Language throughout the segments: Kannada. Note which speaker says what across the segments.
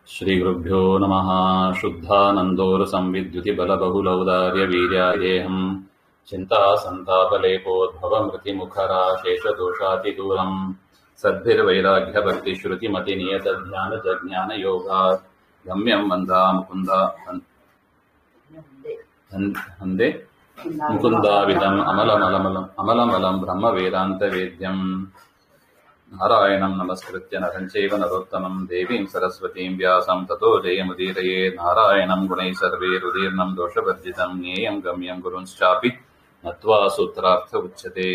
Speaker 1: ಶ್ರೀಗುರುಭ್ಯೋ ನಮಃ. ಶುದ್ಧಾನಂದೋರಸಂವಿದ್ಯುತಿಬಲಬಹುಲೌದಾರ್ಯವೀರ್ಯಾದೇಹಂ ಚಿಂತಾಸಂತಾಪಲೇಪೋದ್ಭವಮೃತಿಮುಖರಾಶೇಷದೋಷಾತಿದೂರಂ ಸದ್ಭಿರ್ವೈರಾಗ್ಯಭಕ್ತಿಶ್ರುತಿಮತಿನಿಯತಜ್ಞಾನಜಜ್ಞಾನಯೋಗಾತ್ ಗಮ್ಯಂ ವಂದಾ ಮುಕುಂದ ವಂದೇ ಮುಕುಂದಾವಿದಂ ಅಮಲಮಲಂ ಬ್ರಹ್ಮವೇದಾಂತವೇದ್ಯಂ ನಾರಾಯಣಂ ನಮಸ್ಕೃತ್ಯ ನರಂ ಚೈವ ನರೋತ್ತಮಂ ದೇವೀಂ ಸರಸ್ವತೀಂ ವ್ಯಾಸಂ ತತೋ ಜಯಮುದೀರಯೇ. ನಾರಾಯಣಂ ಗುಣೈಃ ಸರ್ವೈರುದೀರ್ಣಂ ದೋಷವರ್ಜಿತಂ ಜ್ಞೇಯಂ ಗಮ್ಯಂ ಗುರುಂಶ್ಚಾಪಿ ನತ್ವಾ ಸೂತ್ರಾರ್ಥ ಉಚ್ಯತೆ.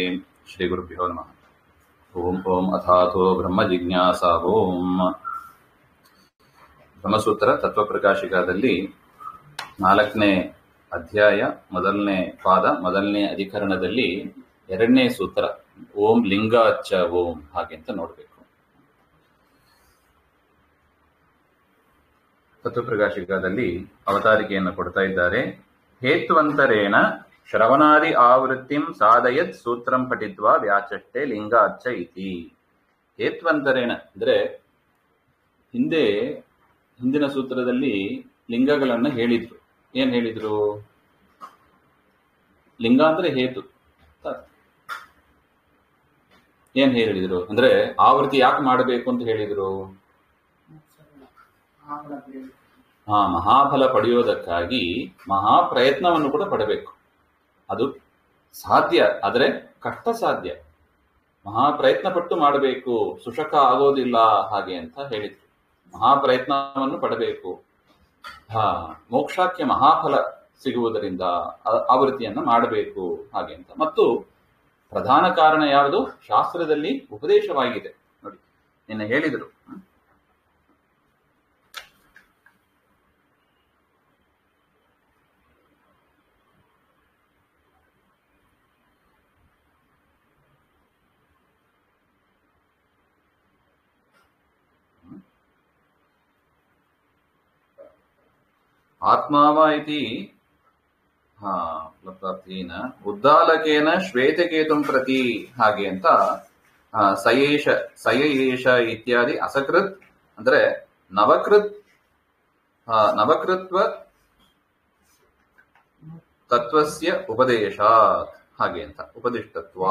Speaker 1: ಶ್ರೀ ಗುರುಭ್ಯೋ ನಮಃ. ಓಂ ಓಂ ಅಥಾಥೋ ಬ್ರಹ್ಮ ಜಿಜ್ಞಾಸಾ. ಓಂ ಬ್ರಹ್ಮಸೂತ್ರ ತತ್ವಪ್ರಕಾಶಿಕಾದಲ್ಲಿ 4ನೇ ಅಧ್ಯಾಯ, 1ನೇ ಪಾದ, 1ನೇ ಅಧಿಕರಣದಲ್ಲಿ 2ನೇ ಸೂತ್ರ ಓಂ ಲಿಂಗಾಚ್ಚ ಓಂ ಹಾಗೆ ಅಂತ ನೋಡಬೇಕು. ತತ್ವಪ್ರಕಾಶಿಕದಲ್ಲಿ ಅವತಾರಿಕೆಯನ್ನು ಕೊಡ್ತಾ ಇದ್ದಾರೆ. ಹೇತ್ವಂತರೇಣ ಶ್ರವಣಾದಿ ಆವೃತ್ತಿಂ ಸಾಧಯತ್ ಸೂತ್ರಂ ಪಠಿತ್ವಾ ವ್ಯಾಚಷ್ಟೆ ಲಿಂಗಾಚ್ಚ ಇತಿ. ಹೇತ್ವಂತರೇಣ ಅಂದ್ರೆ ಹಿಂದಿನ ಸೂತ್ರದಲ್ಲಿ ಲಿಂಗಗಳನ್ನ ಹೇಳಿದ್ರು. ಏನ್ ಹೇಳಿದ್ರು? ಲಿಂಗ ಅಂದ್ರೆ ಹೇತು. ಏನ್ ಹೇಳಿದ್ರು ಅಂದ್ರೆ ಆವೃತ್ತಿ ಯಾಕೆ ಮಾಡಬೇಕು ಅಂತ ಹೇಳಿದ್ರು? ಮಹಾಫಲ ಪಡೆಯೋದಕ್ಕಾಗಿ ಮಹಾಪ್ರಯತ್ನವನ್ನು ಕೂಡ ಪಡಬೇಕು. ಅದು ಸಾಧ್ಯ, ಆದರೆ ಕಷ್ಟ ಸಾಧ್ಯ. ಮಹಾಪ್ರಯತ್ನ ಪಟ್ಟು ಮಾಡಬೇಕು, ಸುಶಕ ಆಗೋದಿಲ್ಲ ಹಾಗೆ ಅಂತ ಹೇಳಿದ್ರು. ಮಹಾಪ್ರಯತ್ನವನ್ನು ಪಡಬೇಕು. ಮೋಕ್ಷಕ್ಕೆ ಮಹಾಫಲ ಸಿಗುವುದರಿಂದ ಆವೃತ್ತಿಯನ್ನ ಮಾಡಬೇಕು ಹಾಗೆ ಅಂತ. ಮತ್ತು ಪ್ರಧಾನ ಕಾರಣ ಯಾವುದು? ಶಾಸ್ತ್ರದಲ್ಲಿ ಉಪದೇಶವಾಗಿದೆ ನೋಡಿ. ನಿನ್ನೆ ಹೇಳಿದರು, ಆತ್ಮಾವ ಇತಿ ಉದ್ದಾಲಕೇನ ಶ್ವೇತಕೇತುಂ ಪ್ರತಿ ಹಾಗೆ ಅಂತ ಸಯೇಷ ಇತ್ಯಾದಿ ಅಸಕೃತ್ ಅಂದ್ರೆ ನವಕೃತ್ವ ತತ್ವಸ್ಯ ಉಪದೇಶ ಹಾಗೆ ಅಂತ ಉಪದಿಷ್ಟತ್ವ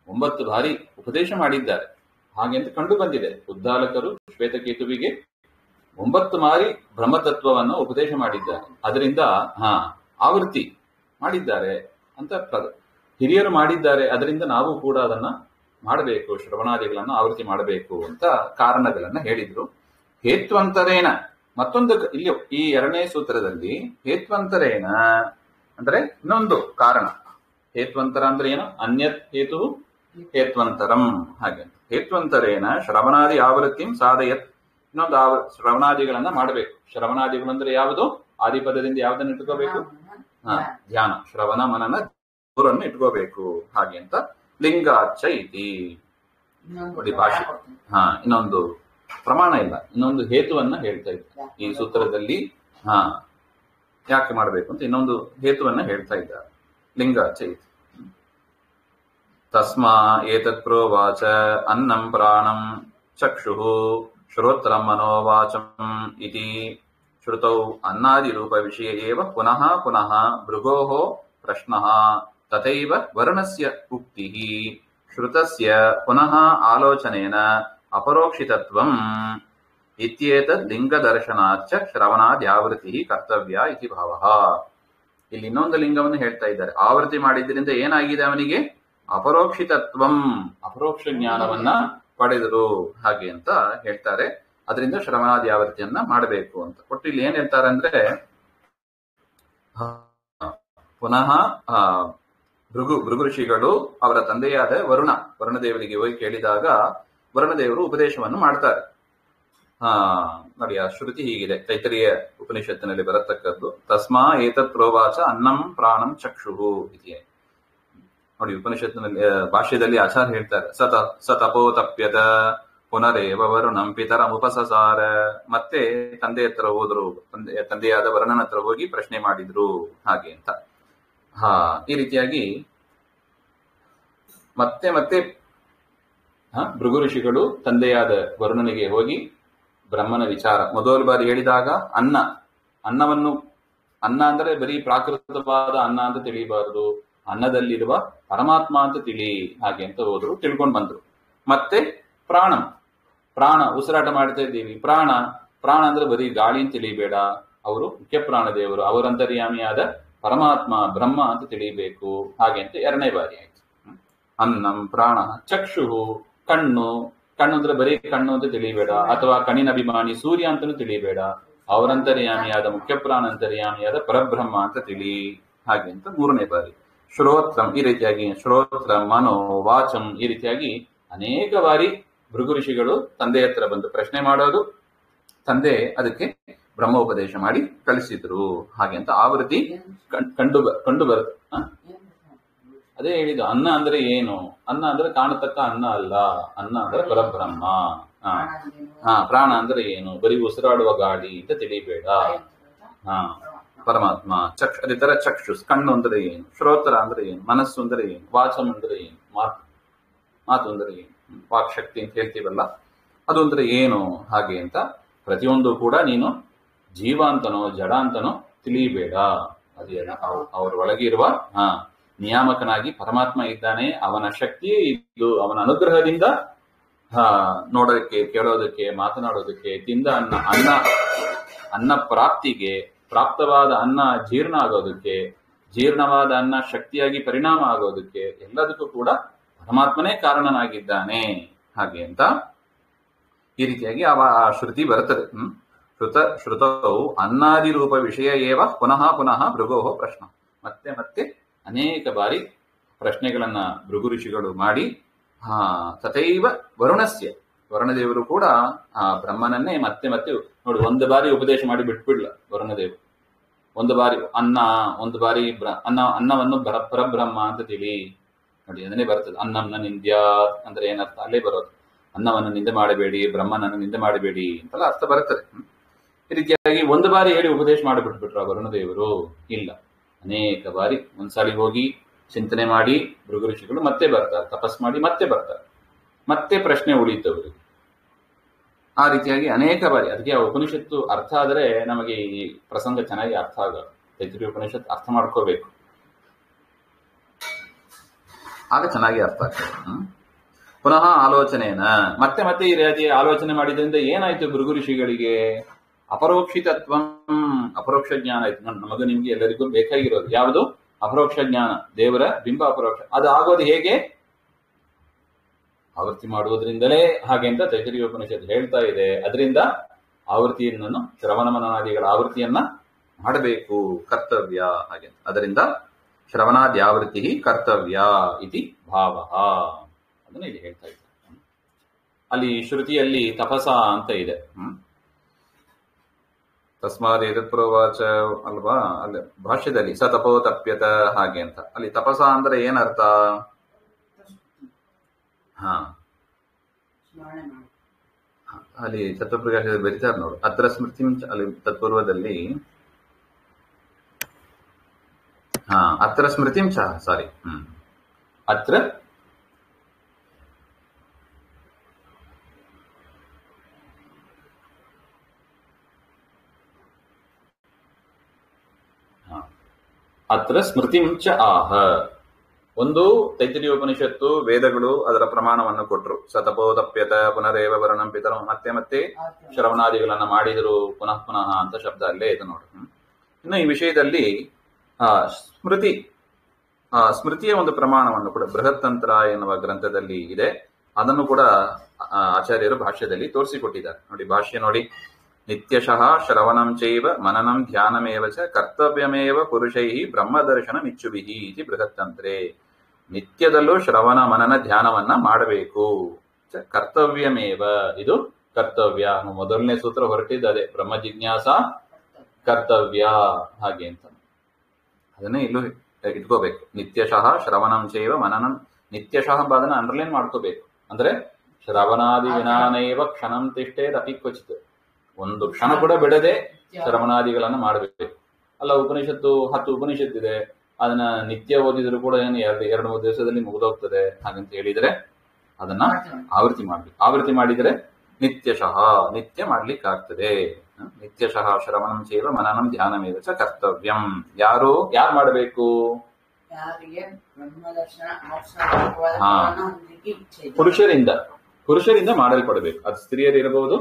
Speaker 1: 9 ಬಾರಿ ಉಪದೇಶ ಮಾಡಿದ್ದಾರೆ ಹಾಗೆ ಅಂತ ಕಂಡು ಬಂದಿದೆ. ಉದ್ದಾಲಕರು ಶ್ವೇತಕೇತುವಿಗೆ 9 ಬಾರಿ ಬ್ರಹ್ಮತತ್ವವನ್ನು ಉಪದೇಶ ಮಾಡಿದ್ದಾರೆ. ಅದರಿಂದ ಆವೃತ್ತಿ ಮಾಡಿದ್ದಾರೆ ಅಂತ ಹಿರಿಯರು ಮಾಡಿದ್ದಾರೆ. ಅದರಿಂದ ನಾವು ಕೂಡ ಅದನ್ನ ಮಾಡಬೇಕು, ಶ್ರವಣಾದಿಗಳನ್ನ ಆವೃತ್ತಿ ಮಾಡಬೇಕು ಅಂತ ಕಾರಣಗಳನ್ನ ಹೇಳಿದ್ರು. ಹೇತ್ವಂತರೇನ ಮತ್ತೊಂದು ಇಲ್ಲಿ ಈ 2ನೇ ಸೂತ್ರದಲ್ಲಿ ಹೇತ್ವಂತರೇನ ಅಂದ್ರೆ ಇನ್ನೊಂದು ಕಾರಣ. ಹೇತ್ವಂತರ ಅಂದ್ರೆ ಏನು? ಅನ್ಯತ್ ಹೇತು ಹೇತ್ವಂತರಂ ಹಾಗೆ. ಹೇತ್ವಂತರೇನ ಶ್ರವಣಾದಿ ಆವೃತ್ತಿಂ ಸಾಧಯತ್. ಇನ್ನೊಂದು ಶ್ರವಣಾದಿಗಳನ್ನ ಮಾಡಬೇಕು. ಶ್ರವಣಾದಿಗಳು ಅಂದ್ರೆ ಯಾವುದು? ಆದಿಪದದಿಂದ ಯಾವ್ದನ್ನ ಇಟ್ಕೋಬೇಕು? ಧ್ಯಾನ, ಶ್ರವಣ, ಮನನ ಮೂರನ್ನು ಇಟ್ಕೋಬೇಕು ಹಾಗೆ ಅಂತ. ಲಿಂಗಾಚ್ಚ ಇತಿ ನೋಡಿ ಭಾಷೆ. ಇನ್ನೊಂದು ಪ್ರಮಾಣ ಇಲ್ಲ, ಇನ್ನೊಂದು ಹೇತುವನ್ನ ಹೇಳ್ತಾ ಇದ್ದಾರೆ ಈ ಸೂತ್ರದಲ್ಲಿ. ಯಾಕೆ ಮಾಡಬೇಕು ಅಂತ ಇನ್ನೊಂದು ಹೇತುವನ್ನ ಹೇಳ್ತಾ ಇದ್ದಾರೆ. ಲಿಂಗಾಚ್ಚ ಇತಿ ತಸ್ಮಾ ಏತತ್ ಪ್ರೋವಾಚ ಅನ್ನಂ ಪ್ರಾಣಂ ಚಕ್ಷುಃ ಶ್ರೋತ್ರಂ ಮನೋವಾಚಂ ಇತಿ ಶ್ರುತೌ ಅನ್ನಾದಿರೂಪ ವಿಷಯ ಏವ ಪುನಃ ಪುನಃ ಭೃಗೋಃ ಪ್ರಶ್ನಃ ತಥೈವ ವರ್ಣಸ್ಯ ಉಕ್ತಿಃ ಶ್ರುತಸ್ಯ ಪುನಃ ಆಲೋಚನೇನ ಅಪರೋಕ್ಷಿತತ್ವಂ ಇತ್ಯೇತದ್ ಲಿಂಗದರ್ಶನಾಚ್ಚ ಶ್ರವಣಾದ್ಯಾವೃತ್ತಿಃ ಕರ್ತವ್ಯ ಇತಿ ಭಾವಃ. ಇಲ್ಲಿ ಇನ್ನೊಂದು ಲಿಂಗವನ್ನು ಹೇಳ್ತಾ ಇದ್ದಾರೆ. ಆವೃತ್ತಿ ಮಾಡಿದ್ರಿಂದ ಏನಾಗಿದೆ ಅವನಿಗೆ? ಅಪರೋಕ್ಷಿತತ್ವಂ, ಅಪರೋಕ್ಷ ಜ್ಞಾನವನ್ನ ಪಡೆದರು ಹಾಗೆ ಅಂತ ಹೇಳ್ತಾರೆ. ಅದರಿಂದ ಶ್ರವಣಾದಿ ಆವೃತ್ತಿಯನ್ನ ಮಾಡಬೇಕು ಅಂತ ಒಟ್ಟು ಇಲ್ಲಿ ಏನ್ ಹೇಳ್ತಾರೆ ಅಂದ್ರೆ, ಪುನಃ ಭೃಗು ಋಷಿಗಳು ಅವರ ತಂದೆಯಾದ ವರುಣದೇವರಿಗೆ ಹೋಗಿ ಕೇಳಿದಾಗ ವರುಣದೇವರು ಉಪದೇಶವನ್ನು ಮಾಡ್ತಾರೆ. ನೋಡಿ, ಆ ಶ್ರುತಿ ಹೀಗಿದೆ. ತೈತರಿಯ ಉಪನಿಷತ್ತಿನಲ್ಲಿ ಬರತಕ್ಕದ್ದು. ತಸ್ಮಾ ಏತತ್ ಪ್ರೋವಾಚ ಅನ್ನಂ ಪ್ರಾಣಂ ಚಕ್ಷುಹು ಇದೆಯೇ ನೋಡಿ. ಉಪನಿಷತ್ತಿನಲ್ಲಿ ಭಾಷ್ಯದಲ್ಲಿ ಆಚಾರ್ಯ ಹೇಳ್ತಾರೆ, ಸ ತಪೋತಪ್ಯತ ಪುನರೇವ ವರುಣಂ ಪಿತರಂ ಉಪಸಸಾರ. ಮತ್ತೆ ತಂದೆ ಹತ್ರ ಹೋದ್ರು, ತಂದೆಯಾದ ವರುಣನ ಹತ್ರ ಹೋಗಿ ಪ್ರಶ್ನೆ ಮಾಡಿದ್ರು ಹಾಗೆ ಅಂತ. ಈ ರೀತಿಯಾಗಿ ಮತ್ತೆ ಭೃಗು ಋಷಿಗಳು ತಂದೆಯಾದ ವರುಣನಿಗೆ ಹೋಗಿ ಬ್ರಹ್ಮನ ವಿಚಾರ ಮೊದಲ ಬಾರಿ ಹೇಳಿದಾಗ ಅನ್ನ ಅಂದ್ರೆ ಬರೀ ಪ್ರಾಕೃತವಾದ ಅನ್ನ ಅಂತ ತಿಳಿಯಬಾರದು, ಅನ್ನದಲ್ಲಿರುವ ಪರಮಾತ್ಮ ಅಂತ ತಿಳಿ, ಹಾಗೆ ಅಂತ ಹೋದ್ರು, ತಿಳ್ಕೊಂಡು ಬಂದ್ರು. ಮತ್ತೆ ಪ್ರಾಣ ಉಸಿರಾಟ ಮಾಡ್ತಾ ಇದ್ದೀವಿ, ಪ್ರಾಣ ಅಂದ್ರೆ ಬರೀ ಗಾಳಿ ಅಂತ ತಿಳಿಬೇಡ, ಅವರು ಮುಖ್ಯ ಪ್ರಾಣ ದೇವರು, ಅವರಂತರ್ಯಾಮಿಯಾದ ಪರಮಾತ್ಮ ಬ್ರಹ್ಮ ಅಂತ ತಿಳಿಬೇಕು, ಹಾಗೆ ಅಂತ ಎರಡನೇ ಬಾರಿ ಆಯ್ತು. ಅನ್ನಂ ಪ್ರಾಣ ಚಕ್ಷು ಕಣ್ಣು ಅಂದ್ರೆ ಬರೀ ಕಣ್ಣು ಅಂತ ತಿಳಿಬೇಡ, ಅಥವಾ ಕಣ್ಣಿನ ಅಭಿಮಾನಿ ಸೂರ್ಯ ಅಂತಲೂ ತಿಳಿಬೇಡ, ಅವರಂತರ್ಯಾಮಿಯಾದ ಮುಖ್ಯ ಪ್ರಾಣ ಅಂತರ್ಯಾಮಿಯಾದ ಪರಬ್ರಹ್ಮ ಅಂತ ತಿಳಿ, ಹಾಗೆ ಅಂತ ಮೂರನೇ ಬಾರಿ. ಶ್ರೋತ್ರಂ ಈ ರೀತಿಯಾಗಿ ಶ್ರೋತ್ರ ಮನೋ ವಾಚಂ ಈ ರೀತಿಯಾಗಿ ಅನೇಕ ಬಾರಿ ಭೃಗು ಋಷಿಗಳು ತಂದೆ ಹತ್ರ ಬಂದು ಪ್ರಶ್ನೆ ಮಾಡೋದು, ತಂದೆ ಅದಕ್ಕೆ ಬ್ರಹ್ಮೋಪದೇಶ ಮಾಡಿ ಕಳಿಸಿದ್ರು, ಹಾಗೆ ಅಂತ ಆವೃತ್ತಿ ಕಂಡು ಬರುತ್ತೆ. ಅದೇ ಹೇಳಿದ್ದು, ಅನ್ನ ಅಂದ್ರೆ ಏನು? ಅನ್ನ ಅಂದ್ರೆ ಕಾಣತಕ್ಕ ಅನ್ನ ಅಲ್ಲ, ಅನ್ನ ಅಂದ್ರೆ ಪರಬ್ರಹ್ಮ. ಪ್ರಾಣ ಅಂದ್ರೆ ಏನು? ಬರೀ ಉಸಿರಾಡುವ ಗಾಳಿ ಅಂತ ತಿಳಿಬೇಡ. ಪರಮಾತ್ಮ. ಅದೇ ತರ ಚಕ್ಷುಸ್ ಕಣ್ಣು ಅಂದ್ರೆ ಏನು? ಶ್ರೋತ್ರ ಅಂದ್ರೆ ಏನು? ಮನಸ್ಸು ಅಂದ್ರೆ ಏನು? ವಾಚಂ ಅಂದ್ರೆ ಏನು? ಮಾತು ಅಂದ್ರೆ ಏನು? ವಾಕ್ಶಕ್ತಿ ಅಂತ ಹೇಳ್ತೀವಲ್ಲ, ಅದು ಅಂದ್ರೆ ಏನು? ಹಾಗೆ ಅಂತ ಪ್ರತಿಯೊಂದು ಕೂಡ ನೀನು ಜೀವ ಅಂತನೋ ಜಡ ಅಂತನೋ ತಿಳಿಯಬೇಡ. ಅದೇ ಅವ್ರ ಒಳಗಿರುವ ನಿಯಾಮಕನಾಗಿ ಪರಮಾತ್ಮ ಇದ್ದಾನೆ, ಅವನ ಶಕ್ತಿಯೇ ಇದ್ದು ಅವನ ಅನುಗ್ರಹದಿಂದ ನೋಡೋದಕ್ಕೆ, ಕೇಳೋದಕ್ಕೆ, ಮಾತನಾಡೋದಕ್ಕೆ, ತಿಂದ ಅನ್ನ ಪ್ರಾಪ್ತಿಗೆ, ಪ್ರಾಪ್ತವಾದ ಅನ್ನ ಜೀರ್ಣ ಆಗೋದಕ್ಕೆ, ಜೀರ್ಣವಾದ ಅನ್ನ ಶಕ್ತಿಯಾಗಿ ಪರಿಣಾಮ ಆಗೋದಕ್ಕೆ, ಎಲ್ಲದಕ್ಕೂ ಕೂಡ ಪರಮಾತ್ಮನೇ ಕಾರಣನಾಗಿದ್ದಾನೆ, ಹಾಗೆ ಅಂತ ಈ ರೀತಿಯಾಗಿ ಆ ಶ್ರುತಿ ಬರುತ್ತದೆ. ಶ್ರುತೌ ಅನ್ನಾದಿ ರೂಪ ವಿಷಯ ಏವ ಪುನಃ ಪುನಃ ಭೃಗೋ ಪ್ರಶ್ನ. ಮತ್ತೆ ಮತ್ತೆ ಅನೇಕ ಬಾರಿ ಪ್ರಶ್ನೆಗಳನ್ನ ಭೃಗು ಋಷಿಗಳು ಮಾಡಿ, ತಥೈವ ವರುಣದೇವರು ಕೂಡ ಬ್ರಹ್ಮನನ್ನೇ ಮತ್ತೆ ಮತ್ತೆ ನೋಡಿ, ಒಂದು ಬಾರಿ ಉಪದೇಶ ಮಾಡಿ ಬಿಟ್ಬಿಡ್ಲ ವರುಣದೇವರು. ಒಂದು ಬಾರಿ ಅನ್ನವನ್ನು ಪರಬ್ರಹ್ಮ ಅಂತ ತಿಳಿ ನೋಡಿ, ಅದನ್ನೇ ಬರ್ತದೆ. ಅನ್ನಂನ ನಿಂದ್ಯ ಅಂದ್ರೆ ಏನರ್ಥ ಅಲ್ಲೇ ಬರೋದು. ಅನ್ನವನ್ನು ನಿಂದೆ ಮಾಡಬೇಡಿ, ಬ್ರಹ್ಮನನ್ನು ನಿಂದೆ ಮಾಡಬೇಡಿ ಅಂತೆಲ್ಲ ಅರ್ಥ ಬರ್ತದೆ. ಈ ರೀತಿಯಾಗಿ ಒಂದು ಬಾರಿ ಹೇಳಿ ಉಪದೇಶ ಮಾಡಿಬಿಟ್ಬಿಟ್ರ ವರುಣದೇವರು? ಇಲ್ಲ, ಅನೇಕ ಬಾರಿ ಒಂದ್ಸಾರಿ ಹೋಗಿ ಚಿಂತನೆ ಮಾಡಿ ಭೃಗು ಋಷಿಗಳು ಮತ್ತೆ ಬರ್ತಾರೆ, ತಪಸ್ ಮಾಡಿ ಮತ್ತೆ ಬರ್ತಾರೆ, ಮತ್ತೆ ಪ್ರಶ್ನೆ ಉಳಿತವರು. ಆ ರೀತಿಯಾಗಿ ಅನೇಕ ಬಾರಿ. ಅದಕ್ಕೆ ಆ ಉಪನಿಷತ್ತು ಅರ್ಥ ಆದರೆ ನಮಗೆ ಈ ಪ್ರಸಂಗ ಚೆನ್ನಾಗಿ ಅರ್ಥ ಆಗೋದು. ತೈತ್ರಿಯ ಉಪನಿಷತ್ತು ಅರ್ಥ ಮಾಡ್ಕೋಬೇಕು, ಆಗ ಚೆನ್ನಾಗಿ ಅರ್ಥ ಆಗ್ತದೆ. ಪುನಃ ಆಲೋಚನೆಯನ್ನ ಮತ್ತೆ ಮತ್ತೆ ಈ ರೀತಿ ಆಲೋಚನೆ ಮಾಡಿದ್ರಿಂದ ಏನಾಯ್ತು ಭೃಗು ಋಷಿಗಳಿಗೆ? ಅಪರೋಕ್ಷಿತತ್ವ, ಅಪರೋಕ್ಷ ಜ್ಞಾನ ಆಯ್ತು. ನಮಗೂ ನಿಮ್ಗೆ ಎಲ್ಲರಿಗೂ ಬೇಕಾಗಿರೋದು ಯಾವುದು? ಅಪರೋಕ್ಷ ಜ್ಞಾನ, ದೇವರ ಬಿಂಬ ಅಪರೋಕ್ಷ. ಅದು ಆಗೋದು ಹೇಗೆ? ಆವೃತ್ತಿ ಮಾಡುವುದರಿಂದಲೇ, ಹಾಗೆ ಅಂತ ತೈತರಿಯ ಉಪನಿಷತ್ತು ಹೇಳ್ತಾ ಇದೆ. ಅದರಿಂದ ಆವೃತ್ತಿಯನ್ನು, ಶ್ರವಣ ಮನನಾದಿಗಳ ಆವೃತ್ತಿಯನ್ನ ಮಾಡಬೇಕು, ಕರ್ತವ್ಯ. ಹಾಗೆ ಅದರಿಂದ ಶ್ರವಣಾದಿ ಆವೃತ್ತಿ ಕರ್ತವ್ಯ ಇತಿ ಭಾವ, ಅದನ್ನ ಇಲ್ಲಿ ಹೇಳ್ತಾ ಇದ್ದಾರೆ. ಅಲ್ಲಿ ಶ್ರುತಿಯಲ್ಲಿ ತಪಸ ಅಂತ ಇದೆ. ತಸ್ಮಾತ್ ಏತತ್ ಪ್ರೋವಾಚ ಅಲ್ವಾ, ಅಲ್ಲಿ ಭಾಷ್ಯದಲ್ಲಿ ಸ ತಪೋ ತಪ್ಯತ ಹಾಗೆ ಅಂತ. ಅಲ್ಲಿ ತಪಸ ಅಂದ್ರೆ ಏನರ್ಥ? ಅಲ್ಲಿ ತತ್ವಪ್ರಕಾಶದಲ್ಲಿ ಬರೀತಾರೆ ನೋಡು, ಅತ್ರ ಸ್ಮೃತಿ ಅಲ್ಲಿ ತತ್ಪೂರ್ವದಲ್ಲಿ ಅತ್ರ ಸ್ಮೃತಿಂ ಚ ಸಾರಿ ಅತ್ರ ಅತ್ರ ಸ್ಮೃತಿಂ ಚ ಆಹ. ಒಂದು ತೈತ್ರಿಯ ಉಪನಿಷತ್ತು, ವೇದಗಳು ಅದರ ಪ್ರಮಾಣವನ್ನು ಕೊಟ್ಟರು. ಸತಪೋತಪ್ಯತ ಪುನರೇವ ವರ್ಣಂ ಪಿತರಂ, ಮತ್ತೆ ಮತ್ತೆ ಶ್ರವಣಾದಿಗಳನ್ನ ಮಾಡಿದರು, ಪುನಃ ಪುನಃ ಅಂತ ಶಬ್ದ ಅಲ್ಲೇ ಇದೆ ನೋಡು. ಇನ್ನು ಈ ವಿಷಯದಲ್ಲಿ ಸ್ಮೃತಿಯ ಒಂದು ಪ್ರಮಾಣವನ್ನು ಕೂಡ ಬೃಹತ್ತಂತ್ರ ಎನ್ನುವ ಗ್ರಂಥದಲ್ಲಿ ಇದೆ. ಅದನ್ನು ಕೂಡ ಆಚಾರ್ಯರು ಭಾಷ್ಯದಲ್ಲಿ ತೋರಿಸಿಕೊಟ್ಟಿದ್ದಾರೆ ನೋಡಿ. ಭಾಷ್ಯ ನೋಡಿ, ನಿತ್ಯಶಃ ಶ್ರವಣಂ ಚೈವ ಮನನಂ ಧ್ಯಾನಮೇವ ಚ ಕರ್ತವ್ಯಮೇವ ಪುರುಷೈ ಬ್ರಹ್ಮದರ್ಶನ ಇಚ್ಛುಭಿಹಿ ಇತಿ ಬೃಹತ್ತಂತ್ರೆ. ನಿತ್ಯದಲ್ಲೂ ಶ್ರವಣ ಮನನ ಧ್ಯಾನವನ್ನ ಮಾಡಬೇಕು. ಕರ್ತವ್ಯಮೇವ, ಇದು ಕರ್ತವ್ಯ. ಮೊದಲನೇ ಸೂತ್ರ ಹೊರಟಿದ್ದು ಅದೇ, ಬ್ರಹ್ಮ ಜಿಜ್ಞಾಸ ಕರ್ತವ್ಯ, ಹಾಗೆ ಅಂತ. ಅದನ್ನೇ ಇಲ್ಲೂ ಇಟ್ಕೋಬೇಕು. ನಿತ್ಯಶಃ ಶ್ರವಣಂ ಚೈವ ಮನನಂ, ನಿತ್ಯಶಃ ಅದನ್ನ ಅಂಡರ್ಲೈನ್ ಮಾಡ್ಕೋಬೇಕು. ಅಂದ್ರೆ ಶ್ರವಣಾದಿ ವಿನಾನೈವ ಕ್ಷಣಂ ತಿಷ್ಟೇದಪಿ ಕ್ವಚಿತ್, ಒಂದು ಕ್ಷಣ ಕೂಡ ಬಿಡದೆ ಶ್ರವಣಾದಿಗಳನ್ನ ಮಾಡಬೇಕು. ಅಲ್ಲ, ಉಪನಿಷತ್ತು 10 ಉಪನಿಷತ್ತಿದೆ, ಅದನ್ನ ನಿತ್ಯ ಓದಿದ್ರು ಕೂಡ ಏನು 2-3 ದಿವಸದಲ್ಲಿ ಮುಗಿದೋಗ್ತದೆ ಹಾಗಂತ ಹೇಳಿದ್ರೆ ಅದನ್ನ ಆವೃತ್ತಿ ಮಾಡ್ಬೇಕು. ಆವೃತ್ತಿ ಮಾಡಿದ್ರೆ ನಿತ್ಯಶಃ ನಿತ್ಯ ಮಾಡ್ಲಿಕ್ಕಾಗ್ತದೆ. ನಿತ್ಯಶಃ ಶ್ರವಣಂ ಚೈವ ಮನನಂ ಧ್ಯಾನಮೇವ ಚ ಕರ್ತವ್ಯಂ. ಯಾರು ಮಾಡಬೇಕು?
Speaker 2: ಯಾರಿಗೆ ಬ್ರಹ್ಮದರ್ಶನ
Speaker 1: ಪುರುಷರಿಂದ ಮಾಡಲ್ಪಡಬೇಕು. ಅದು ಸ್ತ್ರೀಯರು ಇರಬಹುದು,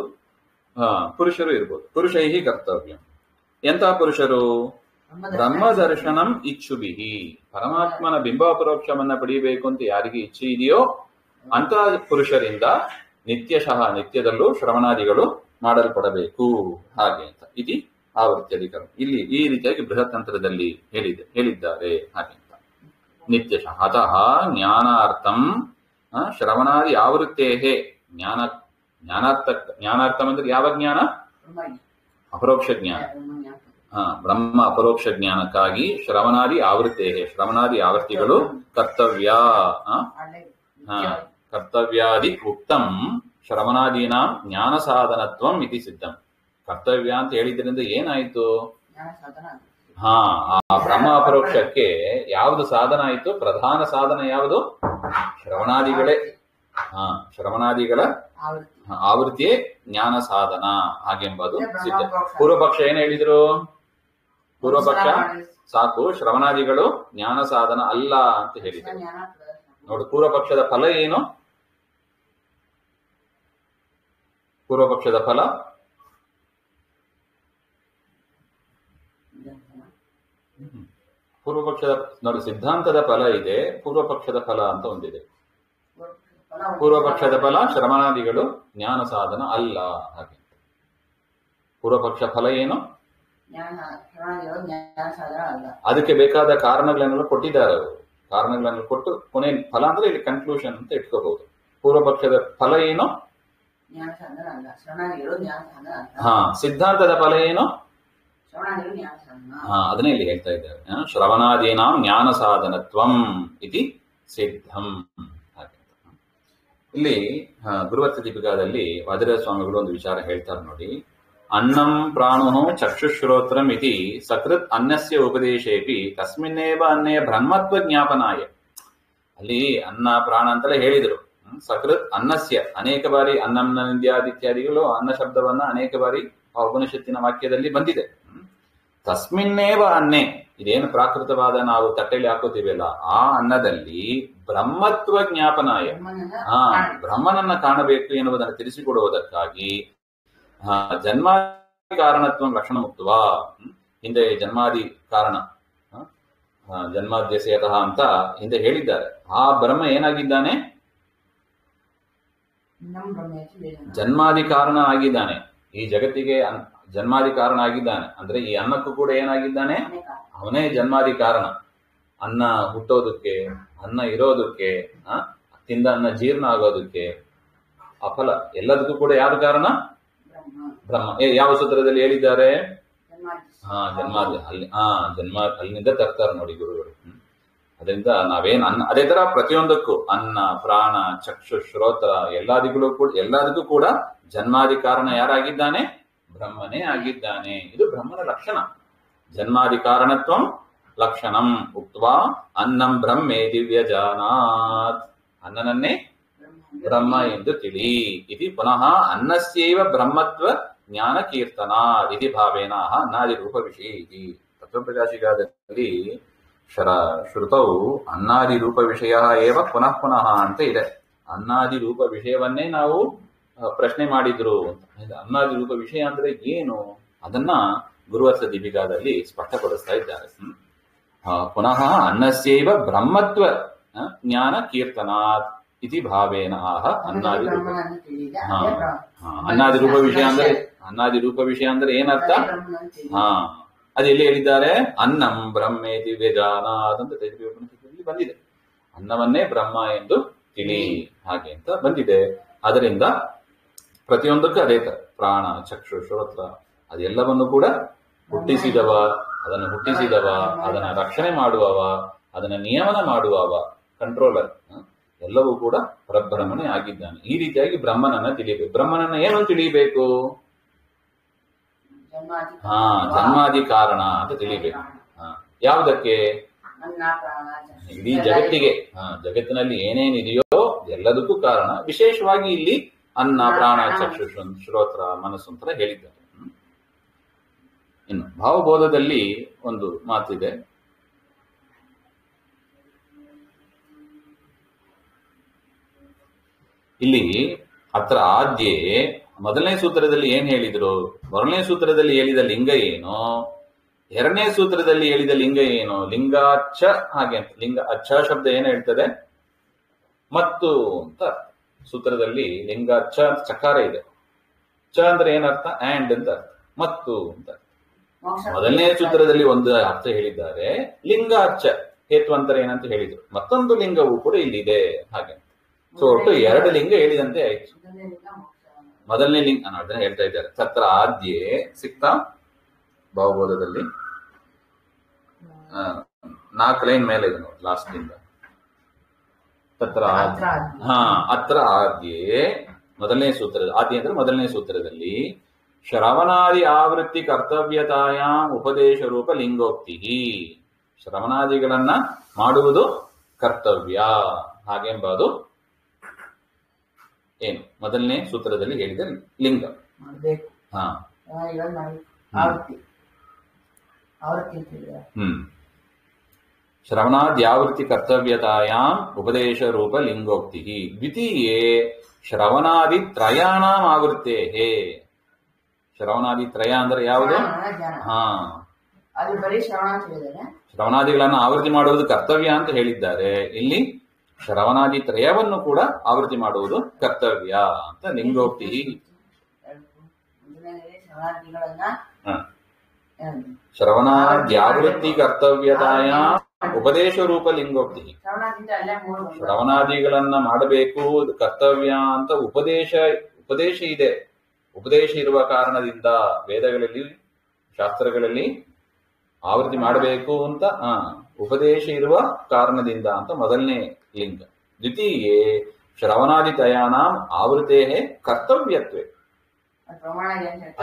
Speaker 1: ಪುರುಷರು ಇರಬಹುದು. ಪುರುಷೈಹಿ ಕರ್ತವ್ಯಂ. ಎಂತಹ ಪುರುಷರು? ಬ್ರಹ್ಮದರ್ಶನಂ ಇಚ್ಛುಭಿಹಿ. ಪರಮಾತ್ಮನ ಬಿಂಬಾಪರೋಕ್ಷವನ್ನ ಪಡೆಯಬೇಕು ಅಂತ ಯಾರಿಗೆ ಇಚ್ಛೆ ಇದೆಯೋ ಅಂತ ಪುರುಷರಿಂದ ನಿತ್ಯಶಃ ನಿತ್ಯದಲ್ಲೂ ಶ್ರವಣಾದಿಗಳು ಮಾಡಲ್ಪಡಬೇಕು. ಹಾಗೆ ಅಂತ ಇತಿ ಆವೃತ್ತಿ ಅಧಿಕರಣ. ಇಲ್ಲಿ ಈ ರೀತಿಯಾಗಿ ಬೃಹತ್ ತಂತ್ರದಲ್ಲಿ ಹೇಳಿದ್ದಾರೆ. ಹಾಗೆ ಅಂತ ನಿತ್ಯಶಃ ಅತಃ ಜ್ಞಾನಾರ್ಥಂ ಶ್ರವಣಾದಿ ಆವೃತ್ತೇಹೇ ಜ್ಞಾನಾರ್ಥಂ ಅಂದ್ರೆ ಯಾವ ಜ್ಞಾನ? ಅಪರೋಕ್ಷ ಜ್ಞಾನ. ಬ್ರಹ್ಮ ಅಪರೋಕ್ಷ ಜ್ಞಾನಕ್ಕಾಗಿ ಶ್ರವಣಾದಿ ಆವೃತ್ತೇಹೇ ಶ್ರವಣಾದಿ ಆವೃತ್ತಿಗಳು ಕರ್ತವ್ಯಾದಿ ಉಕ್ತಂ ಶ್ರವಣಾದೀನಾಂ ಜ್ಞಾನ ಸಾಧನತ್ವಂ ಇತಿ ಸಿದ್ಧಂ. ಕರ್ತವ್ಯ ಅಂತ ಹೇಳಿದ್ರಿಂದ ಏನಾಯ್ತು? ಆ ಬ್ರಹ್ಮ ಅಪರೋಕ್ಷಕ್ಕೆ ಯಾವುದು ಸಾಧನ ಆಯಿತು? ಪ್ರಧಾನ ಸಾಧನ ಯಾವುದು? ಶ್ರವಣಾದಿಗಳೇ. ಶ್ರವಣಾದಿಗಳ ಆವೃತ್ತಿಯೇ ಜ್ಞಾನ ಸಾಧನ ಹಾಗೆಂಬುದು ಸಿದ್ಧ. ಪೂರ್ವಪಕ್ಷ ಏನ್ ಹೇಳಿದ್ರು? ಪೂರ್ವಪಕ್ಷ ಸಾಕು, ಶ್ರವಣಾದಿಗಳು ಜ್ಞಾನ ಸಾಧನ ಅಲ್ಲ ಅಂತ ಹೇಳಿದ್ರು. ನೋಡು, ಪೂರ್ವಪಕ್ಷದ ಫಲ ಏನು? ಪೂರ್ವಪಕ್ಷದ ಫಲ ನೋಡಿ, ಸಿದ್ಧಾಂತದ ಫಲ ಇದೆ, ಪೂರ್ವಪಕ್ಷದ ಫಲ ಅಂತ ಒಂದಿದೆ. ಪೂರ್ವಪಕ್ಷದ ಫಲ ಶ್ರವಣಾದಿಗಳು ಜ್ಞಾನ ಸಾಧನ ಅಲ್ಲ. ಹಾಗೆ ಪೂರ್ವಪಕ್ಷ ಫಲ ಏನು? ಅದಕ್ಕೆ ಬೇಕಾದ ಕಾರಣಗಳನ್ನೆಲ್ಲ ಕೊಟ್ಟಿದ್ದಾರೆ ಅವರು. ಕಾರಣಗಳನ್ನು ಕೊಟ್ಟು ಕೊನೆ ಫಲ ಅಂದ್ರೆ ಇಲ್ಲಿ ಕನ್ಕ್ಲೂಷನ್ ಅಂತ ಇಟ್ಕೋಬಹುದು. ಪೂರ್ವಪಕ್ಷದ ಫಲ ಏನು? ಸಿದ್ಧಾಂತದ ಫಲ ಏನು? ಅದನ್ನೇ ಇಲ್ಲಿ ಹೇಳ್ತಾ ಇದ್ದಾರೆ. ಶ್ರವಣಾದೀನಾಂ ಜ್ಞಾನ ಸಾಧನತ್ವಂ ಇತಿ ಸಿದ್ಧಂ. ಇಲ್ಲಿ ಗುರುವರ್ತ ದೀಪಿಕಾದಲ್ಲಿ ವಾದಿರಾಜ ಸ್ವಾಮಿಗಳು ಒಂದು ವಿಚಾರ ಹೇಳ್ತಾರೆ ನೋಡಿ. ಅನ್ನಂ ಪ್ರಾಣೋ ಚಕ್ಷುಶ್ರೋತ್ರಂ ಇತಿ ಸಕೃತ್ ಅನ್ನಸ್ಯ ಉಪದೇಶೇಪಿ ತಸ್ಮಿನ್ನೇವ ಅನ್ನೇ ಬ್ರಹ್ಮತ್ವ ಜ್ಞಾಪನಾಯ. ಅಲ್ಲಿ ಅನ್ನ ಪ್ರಾಣ ಅಂತಲೇ ಹೇಳಿದರು. ಸಕೃತ್ ಅನ್ನಸ್ಯ ಅನೇಕ ಬಾರಿ ಅನ್ನಂನದ್ಯಾದಿತ್ಯಾದಿಗಳು ಅನ್ನ ಶಬ್ದವನ್ನ ಅನೇಕ ಬಾರಿ ಆ ಉಪನಿಷತ್ತಿನ ವಾಕ್ಯದಲ್ಲಿ ಬಂದಿದೆ. ತಸ್ಮಿನ್ನೇವ ಅನ್ನೆ, ಇದೇನು ಪ್ರಾಕೃತವಾದ ನಾವು ತಟ್ಟೆಯಲ್ಲಿ ಹಾಕೋತೀವಲ್ಲ ಆ ಅನ್ನದಲ್ಲಿ ಬ್ರಹ್ಮತ್ವ ಜ್ಞಾಪನಾಯ, ಬ್ರಹ್ಮನನ್ನ ಕಾಣಬೇಕು ಎನ್ನುವುದನ್ನು ತಿಳಿಸಿಕೊಡುವುದಕ್ಕಾಗಿ ಜನ್ಮಾದಿ ಕಾರಣತ್ವ ಲಕ್ಷಣ ಮುಕ್ತವ. ಹಿಂದೆ ಜನ್ಮಾದಿ ಕಾರಣ ಜನ್ಮಾದ್ಯಸೇತಃ ಅಂತ ಹಿಂದೆ ಹೇಳಿದ್ದಾರೆ. ಆ ಬ್ರಹ್ಮ ಏನಾಗಿದ್ದಾನೆ? ಜನ್ಮಾದಿ ಕಾರಣ ಆಗಿದ್ದಾನೆ. ಈ ಜಗತ್ತಿಗೆ ಜನ್ಮಾದಿ ಕಾರಣ ಆಗಿದ್ದಾನೆ. ಅಂದ್ರೆ ಈ ಅನ್ನಕ್ಕೂ ಕೂಡ ಏನಾಗಿದ್ದಾನೆ? ಅವನೇ ಜನ್ಮಾದಿ ಕಾರಣ. ಅನ್ನ ಹುಟ್ಟೋದಕ್ಕೆ, ಅನ್ನ ಇರೋದಕ್ಕೆ, ತಿಂದ ಅನ್ನ ಜೀರ್ಣ ಆಗೋದಕ್ಕೆ, ಆ ಫಲ ಎಲ್ಲದಕ್ಕೂ ಕೂಡ ಯಾರು ಕಾರಣ? ಬ್ರಹ್ಮ. ಯಾವ ಸೂತ್ರದಲ್ಲಿ ಹೇಳಿದ್ದಾರೆ? ಜನ್ಮಾದಿ. ಅಲ್ಲಿಂದ ತರ್ತಾರೆ ನೋಡಿ ಗುರುಗಳು. ಅದರಿಂದ ನಾವೇನ್ ಅನ್ನ, ಅದೇ ತರ ಪ್ರತಿಯೊಂದಕ್ಕೂ ಅನ್ನ ಪ್ರಾಣ ಚಕ್ಷು ಶ್ರೋತ್ರ ಎಲ್ಲದಕ್ಕೂ ಕೂಡ ಜನ್ಮಾದಿ ಕಾರಣ ಯಾರಾಗಿದ್ದಾನೆ? ಬ್ರಹ್ಮನೇ ಆಗಿದ್ದಾನೆ. ಇದು ಬ್ರಹ್ಮನ ಲಕ್ಷಣ. ಜನ್ಮಾದಿ ಕಾರಣತ್ವಂ ಲಕ್ಷಣಂ ಉಕ್ತ್ವಾ ಅನ್ನಂ ಬ್ರಹ್ಮೇ ದಿವ್ಯಜಾನಾತ್. ಅನ್ನನನ್ನೇ ಬ್ರಹ್ಮ ಎಂದು ತಿಳಿ. ಇತಿ ಪುನಃ ಅನ್ನಸ್ಯೈವ ಬ್ರಹ್ಮತ್ವ ಜ್ಞಾನ ಕೀರ್ತನಾ ಇತಿ ಭಾವೇನ ಅನ್ನಾದಿ ರೂಪ ವಿಷಯ ಇತಿ. ತತ್ವಪ್ರಕಾಶಿಕಾದಲ್ಲಿ ಶ್ರುತೌ ಅನ್ನಾದಿ ರೂಪ ವಿಷಯ ಏವ ಪುನಃ ಪುನಃ ಅಂತ ಇದೆ. ಅನ್ನಾದಿ ರೂಪ ವಿಷಯವನ್ನೇ ನಾವು ಪ್ರಶ್ನೆ ಮಾಡಿದ್ರು. ಅನ್ನಾದಿ ರೂಪ ವಿಷಯ ಅಂದ್ರೆ ಏನು? ಅದನ್ನ ಗುರುವರ್ತ ದೀಪಿಕಾದಲ್ಲಿ ಸ್ಪಷ್ಟಪಡಿಸ್ತಾ ಇದ್ದಾರೆ. ಪುನಃ ಅನ್ನಸ್ಯೈವ ಬ್ರಹ್ಮತ್ವ ಜ್ಞಾನ ಕೀರ್ತನಾತ್ ಇತಿ ಭಾವೇನ ಆಹ ಅನ್ನಾದಿ ರೂಪ. ಅನ್ನಾದಿ ರೂಪ ವಿಷಯ ಅಂದ್ರೆ, ಅನ್ನಾದಿ ರೂಪ ವಿಷಯ ಅಂದ್ರೆ ಏನರ್ಥ? ಅದು ಎಲ್ಲಿ ಹೇಳಿದ್ದಾರೆ? ಅನ್ನಂ ಬ್ರಹ್ಮೇತಿ ವೇದಾನಾತ್ ಅಂತ ತೈತ್ರಿಯೋಪನಿಷತ್ತಲ್ಲಿ ಬಂದಿದೆ. ಅನ್ನವನ್ನೇ ಬ್ರಹ್ಮ ಎಂದು ತಿಳಿ ಹಾಗೆ ಅಂತ ಬಂದಿದೆ. ಅದರಿಂದ ಪ್ರತಿಯೊಂದಕ್ಕೂ ಅದೇ ತರ ಪ್ರಾಣ ಚಕ್ಷು ಶ್ರೋತ್ರ ಅದೆಲ್ಲವನ್ನು ಕೂಡ ಹುಟ್ಟಿಸಿದವ, ಅದನ್ನ ರಕ್ಷಣೆ ಮಾಡುವವ, ಅದನ್ನ ನಿಯಮನ ಮಾಡುವವ, ಕಂಟ್ರೋಲರ್, ಎಲ್ಲವೂ ಕೂಡ ಪರಬ್ರಹ್ಮನೇ ಆಗಿದ್ದಾನೆ. ಈ ರೀತಿಯಾಗಿ ಬ್ರಹ್ಮನನ್ನ ತಿಳಿಬೇಕು. ಬ್ರಹ್ಮನನ್ನ ಏನು ತಿಳಿಯಬೇಕು? ಜನ್ಮಾದಿ ಕಾರಣ ಅಂತ ತಿಳಿಬೇಕು. ಯಾವುದಕ್ಕೆ? ಇಡೀ ಜಗತ್ತಿಗೆ, ಜಗತ್ತಿನಲ್ಲಿ ಏನೇನಿದೆಯೋ ಎಲ್ಲದಕ್ಕೂ ಕಾರಣ. ವಿಶೇಷವಾಗಿ ಇಲ್ಲಿ ಅನ್ನ ಪ್ರಾಣ ಚಕ್ಷು ಶ್ರೋತ್ರ ಮನಸ್ಸು ಅಂತ ಹೇಳಿದ್ದಾರೆ. ಇನ್ನು ಭಾವಬೋಧದಲ್ಲಿ ಒಂದು ಮಾತಿದೆ. ಇಲ್ಲಿ ಅತ್ರ ಆದ್ಯೆ ಮೊದಲನೇ ಸೂತ್ರದಲ್ಲಿ ಏನ್ ಹೇಳಿದ್ರು, ಮೊದಲನೇ ಸೂತ್ರದಲ್ಲಿ ಹೇಳಿದ ಲಿಂಗ ಏನು, ಎರಡನೇ ಸೂತ್ರದಲ್ಲಿ ಹೇಳಿದ ಲಿಂಗ ಏನು, ಲಿಂಗಾಚ್ಛ ಹಾಗೆ ಅಂತ. ಲಿಂಗ ಅಚ್ಛ ಶಬ್ದ ಏನ್ ಹೇಳ್ತದೆ, ಮತ್ತು ಅಂತ. ಸೂತ್ರದಲ್ಲಿ ಲಿಂಗಾಚ್ಛ ಅಂತ ಚಕಾರ ಇದೆ. ಚ ಅಂದ್ರೆ ಏನರ್ಥ, ಆಂಡ್ ಅಂತ ಅರ್ಥ, ಮತ್ತು ಅಂತ. ಮೊದಲನೇ ಸೂತ್ರದಲ್ಲಿ ಒಂದು ಅರ್ಥ ಹೇಳಿದ್ದಾರೆ, ಲಿಂಗಾಚ್ಛ ಹೇತ್ವಂತರ ಏನಂತ ಹೇಳಿದ್ರು, ಮತ್ತೊಂದು ಲಿಂಗವೂ ಕೂಡ ಇಲ್ಲಿದೆ ಹಾಗೆ. ಸೊ ಒಟ್ಟು ಎರಡು ಲಿಂಗ ಹೇಳಿದಂತೆ ಆಯ್ತು. ಮೊದಲನೇ ಲಿಂಗ ಅದನ್ನ ಹೇಳ್ತಾ ಇದ್ದಾರೆ. ತತ್ರ ಆದ್ಯೆ ಸಿಕ್ತಾ ಭಾವಬೋಧದಲ್ಲಿ 4 ಲೈನ್ ಮೇಲೆ ಇದೆ ನೋಡಿ, ಲಾಸ್ಟ್ ಲಿಂಗ. ತತ್ರ ಅತ್ರ ಆದ್ಯೆ ಮೊದಲನೇ ಸೂತ್ರದ ಆದ್ಯ ಅಂದ್ರೆ ಮೊದಲನೇ ಸೂತ್ರದಲ್ಲಿ ಶ್ರವಣಾದಿ ಆವೃತ್ತಿ ಕರ್ತವ್ಯತಾಯ ಉಪದೇಶ ರೂಪ ಲಿಂಗೋಕ್ತಿ. ಶ್ರವಣಾದಿಗಳನ್ನ ಮಾಡುವುದು ಕರ್ತವ್ಯ ಹಾಗೆಂಬುದು ಏನು ಮೊದಲನೇ ಸೂತ್ರದಲ್ಲಿ ಹೇಳಿದ ಲಿಂಗ. ಶ್ರವಣಾದ್ಯಾವೃತ್ತಿ ಕರ್ತವ್ಯತಾಯಾಂ ಉಪದೇಶ ರೂಪ ಲಿಂಗೋಕ್ತಿ. ದ್ವಿತೀಯೇ ಶ್ರವಣಾದಿ ತ್ರಯಾಣಾಂ ಆವೃತ್ತೇ. ಶ್ರವಣಾದಿ ತ್ರಯ ಅಂದ್ರೆ ಯಾವುದು? ಶ್ರವಣಾದಿಗಳನ್ನ ಆವೃತ್ತಿ ಮಾಡುವುದು ಕರ್ತವ್ಯ ಅಂತ ಹೇಳಿದ್ದಾರೆ. ಇಲ್ಲಿ ಶ್ರವಣಾದಿ ತ್ರಯವನ್ನು ಕೂಡ ಆವೃತ್ತಿ ಮಾಡುವುದು ಕರ್ತವ್ಯ ಅಂತ ಲಿಂಗೋಕ್ತಿ. ಶ್ರವಣಾದ್ಯಾವೃತ್ತಿ ಕರ್ತವ್ಯತಾಯ ಉಪದೇಶ ರೂಪ ಲಿಂಗೋಕ್ತಿ. ಶ್ರವಣಾದಿಗಳನ್ನ ಮಾಡಬೇಕು ಕರ್ತವ್ಯ ಅಂತ ಉಪದೇಶ ಇದೆ. ಉಪದೇಶ ಇರುವ ಕಾರಣದಿಂದ ವೇದಗಳಲ್ಲಿ ಶಾಸ್ತ್ರಗಳಲ್ಲಿ ಆವೃತ್ತಿ ಮಾಡಬೇಕು ಅಂತ ಉಪದೇಶ ಇರುವ ಕಾರಣದಿಂದ ಅಂತ ಮೊದಲನೇ ಲಿಂಗ. ದ್ವಿತೀಯೇ ಶ್ರವಣಾದಿ ತಯಾನಾಂ ಆವೃತ್ತೇ ಕರ್ತವ್ಯತ್ವೇ.